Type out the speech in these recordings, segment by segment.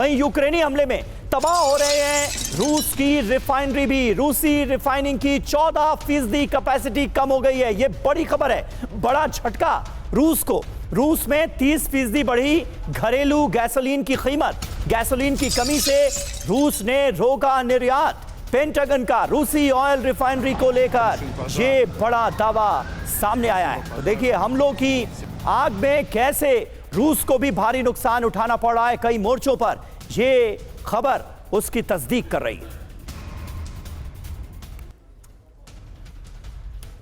वहीं यूक्रेनी हमले में तबाह हो रहे हैं रूस की रिफाइनरी भी। रूसी रिफाइनिंग की 14% कैपेसिटी कम हो गई है। यह बड़ी खबर है, बड़ा झटका रूस को। रूस में 30% बढ़ी घरेलू गैसोलीन की कीमत। गैसोलीन की कमी से रूस ने रोका निर्यात। पेंटागन का रूसी ऑयल रिफाइनरी को लेकर ये बड़ा दावा सामने आया है। तो देखिए हमलों की आग में कैसे रूस को भी भारी नुकसान उठाना पड़ रहा है कई मोर्चों पर। ये खबर उसकी तस्दीक कर रही है।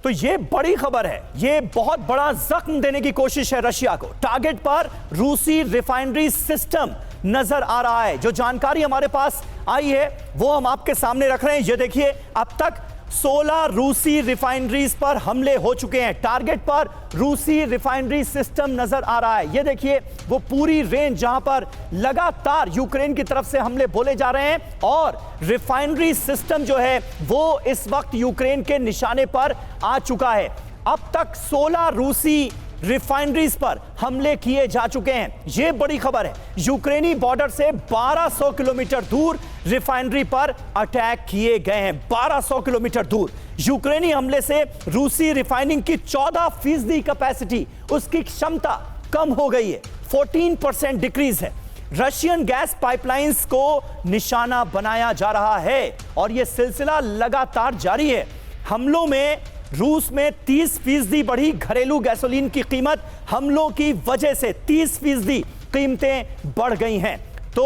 तो ये बड़ी खबर है, ये बहुत बड़ा जख्म देने की कोशिश है रशिया को। टारगेट पर रूसी रिफाइनरी सिस्टम नजर आ रहा है। जो जानकारी हमारे पास आई है वो हम आपके सामने रख रहे हैं। ये देखिए अब तक 16 रूसी रिफाइनरीज पर हमले हो चुके हैं। टारगेट पर रूसी रिफाइनरी सिस्टम नजर आ रहा है। ये देखिए वो पूरी रेंज जहां पर लगातार यूक्रेन की तरफ से हमले बोले जा रहे हैं और रिफाइनरी सिस्टम जो है वो इस वक्त यूक्रेन के निशाने पर आ चुका है। अब तक 16 रूसी रिफाइनरीज पर हमले किए जा चुके हैं। यह बड़ी खबर है। यूक्रेनी बॉर्डर से 1200 किलोमीटर दूर रिफाइनरी पर अटैक किए गए हैं। 1200 किलोमीटर दूर यूक्रेनी हमले से रूसी रिफाइनिंग की 14% कैपेसिटी, उसकी क्षमता कम हो गई है। 14% डिक्रीज है। रशियन गैस पाइपलाइंस को निशाना बनाया जा रहा है और यह सिलसिला लगातार जारी है। हमलों में रूस में 30% बढ़ी घरेलू गैसोलीन की कीमत। हमलों की वजह से 30% कीमतें बढ़ गई हैं। तो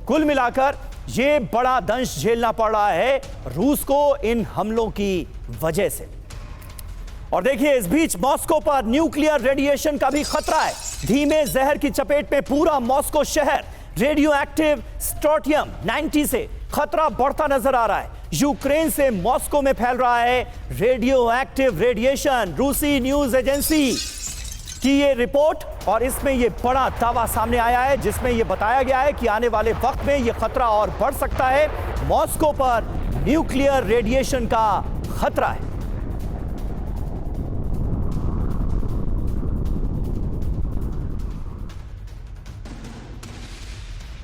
कुल मिलाकर यह बड़ा दंश झेलना पड़ रहा है रूस को इन हमलों की वजह से। और देखिए इस बीच मॉस्को पर न्यूक्लियर रेडिएशन का भी खतरा है। धीमे जहर की चपेट में पूरा मॉस्को शहर। रेडियो एक्टिव स्ट्रोंटियम 90 से खतरा बढ़ता नजर आ रहा है। यूक्रेन से मॉस्को में फैल रहा है रेडियो एक्टिव रेडिएशन। रूसी न्यूज एजेंसी की ये रिपोर्ट और इसमें ये बड़ा दावा सामने आया है जिसमें ये बताया गया है कि आने वाले वक्त में ये खतरा और बढ़ सकता है। मॉस्को पर न्यूक्लियर रेडिएशन का खतरा है।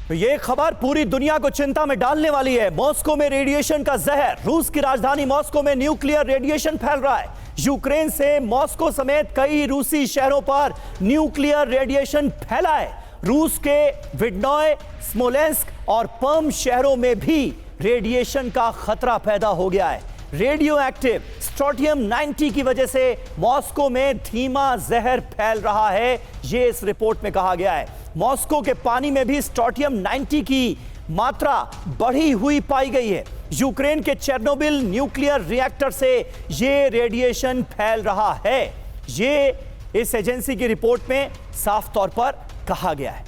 तो ये खबर पूरी दुनिया को चिंता में डालने वाली है। मॉस्को में रेडिएशन का जहर। रूस की राजधानी मॉस्को में न्यूक्लियर रेडिएशन फैल रहा है। यूक्रेन से मॉस्को समेत कई रूसी शहरों पर न्यूक्लियर रेडिएशन फैला है। रूस के विडनॉय, स्मोलेंस्क और पर्म शहरों में भी रेडिएशन का खतरा पैदा हो गया है। रेडियो एक्टिव स्ट्रोंटियम 90 की वजह से मॉस्को में धीमा जहर फैल रहा है, यह इस रिपोर्ट में कहा गया है। मॉस्को के पानी में भी स्ट्रोंटियम 90 की मात्रा बढ़ी हुई पाई गई है। यूक्रेन के चेर्नोबिल न्यूक्लियर रिएक्टर से यह रेडिएशन फैल रहा है, यह इस एजेंसी की रिपोर्ट में साफ तौर पर कहा गया है।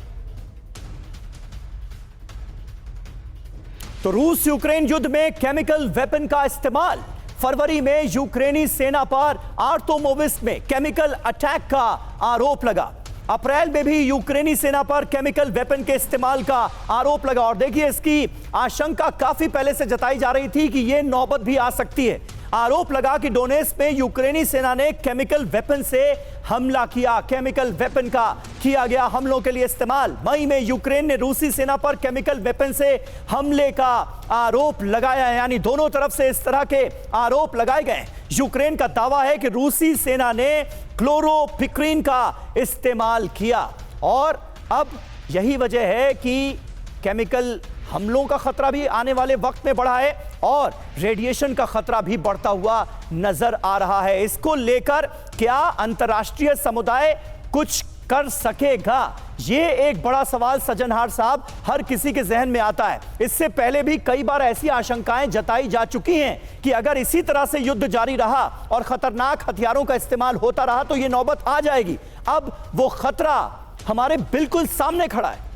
तो रूस यूक्रेन युद्ध में केमिकल वेपन का इस्तेमाल। फरवरी में यूक्रेनी सेना पर आर्टोमोविस्क में केमिकल अटैक का आरोप लगा। अप्रैल में भी यूक्रेनी सेना पर केमिकल वेपन के इस्तेमाल का आरोप लगा और देखिए इसकी आशंका काफी पहले से जताई जा रही थी कि यह नौबत भी आ सकती है। आरोप लगा कि डोनेट्स्क में यूक्रेनी सेना ने केमिकल वेपन से हमला किया। केमिकल वेपन का किया गया हमलों के लिए इस्तेमाल। मई में यूक्रेन ने रूसी सेना पर केमिकल वेपन से हमले का आरोप लगाया है, यानी दोनों तरफ से इस तरह के आरोप लगाए गए। यूक्रेन का दावा है कि रूसी सेना ने क्लोरोपिक्रीन का इस्तेमाल किया और अब यही वजह है कि केमिकल हमलों का खतरा भी आने वाले वक्त में बढ़ा है और रेडिएशन का खतरा भी बढ़ता हुआ नजर आ रहा है। इसको लेकर क्या अंतर्राष्ट्रीय समुदाय कुछ कर सकेगा, ये एक बड़ा सवाल सज्जनहार साहब हर किसी के जहन में आता है। इससे पहले भी कई बार ऐसी आशंकाएं जताई जा चुकी हैं कि अगर इसी तरह से युद्ध जारी रहा और खतरनाक हथियारों का इस्तेमाल होता रहा तो ये नौबत आ जाएगी। अब वो खतरा हमारे बिल्कुल सामने खड़ा है।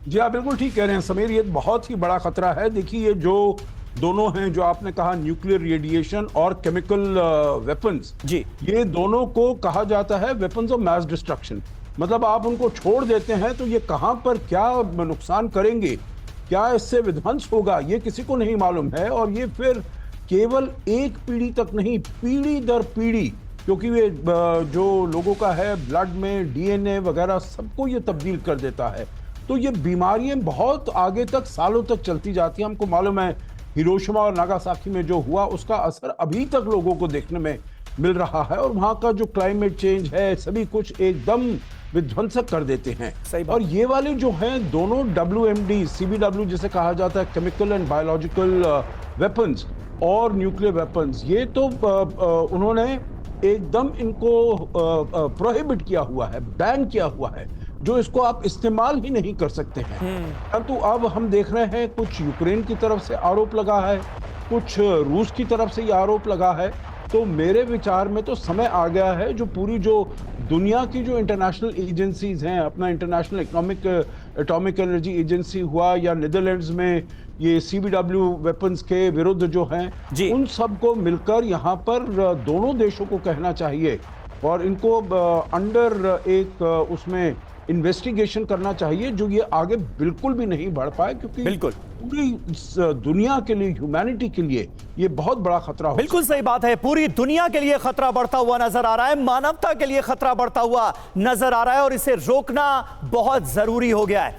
जी आप बिल्कुल ठीक कह रहे हैं समीर, ये बहुत ही बड़ा खतरा है। देखिए जो दोनों हैं, जो आपने कहा न्यूक्लियर रेडिएशन और केमिकल वेपन्स, जी ये दोनों को कहा जाता है वेपन्स ऑफ मैस डिस्ट्रक्शन। मतलब आप उनको छोड़ देते हैं तो ये कहां पर क्या नुकसान करेंगे, क्या इससे विध्वंस होगा, ये किसी को नहीं मालूम है। और ये फिर केवल एक पीढ़ी तक नहीं, पीढ़ी दर पीढ़ी, क्योंकि ये जो लोगों का है ब्लड में डीएनए वगैरह सबको ये तब्दील कर देता है। तो ये बीमारियां बहुत आगे तक, सालों तक चलती जाती हैं। हमको मालूम है हिरोशिमा और नागासाकी में जो हुआ उसका असर अभी तक लोगों को देखने में मिल रहा है, और वहां का जो क्लाइमेट चेंज है सभी कुछ एकदम विध्वंसक कर देते हैं। सही बात। और ये वाले जो हैं दोनों WMD, CBW जिसे कहा जाता है, केमिकल एंड बायोलॉजिकल वेपन्स और न्यूक्लियर वेपन्स, ये तो उन्होंने एकदम इनको प्रोहिबिट किया हुआ है, बैन किया हुआ है, जो इसको आप इस्तेमाल ही नहीं कर सकते हैं। परंतु अब हम देख रहे हैं कुछ यूक्रेन की तरफ से आरोप लगा है, कुछ रूस की तरफ से ये आरोप लगा है। तो मेरे विचार में तो समय आ गया है, जो पूरी जो दुनिया की जो इंटरनेशनल एजेंसीज हैं, अपना इंटरनेशनल एटॉमिक एनर्जी एजेंसी हुआ, या नीदरलैंड्स में ये CBW वेपन्स के विरुद्ध जो हैं, उन सबको मिलकर यहाँ पर दोनों देशों को कहना चाहिए और इनको अंडर एक उसमें इन्वेस्टिगेशन करना चाहिए, जो ये आगे बिल्कुल भी नहीं बढ़ पाए, क्योंकि बिल्कुल पूरी दुनिया के लिए, ह्यूमैनिटी के लिए ये बहुत बड़ा खतरा हो। बिल्कुल सही बात है, पूरी दुनिया के लिए खतरा बढ़ता हुआ नजर आ रहा है, मानवता के लिए खतरा बढ़ता हुआ नजर आ रहा है, और इसे रोकना बहुत जरूरी हो गया है।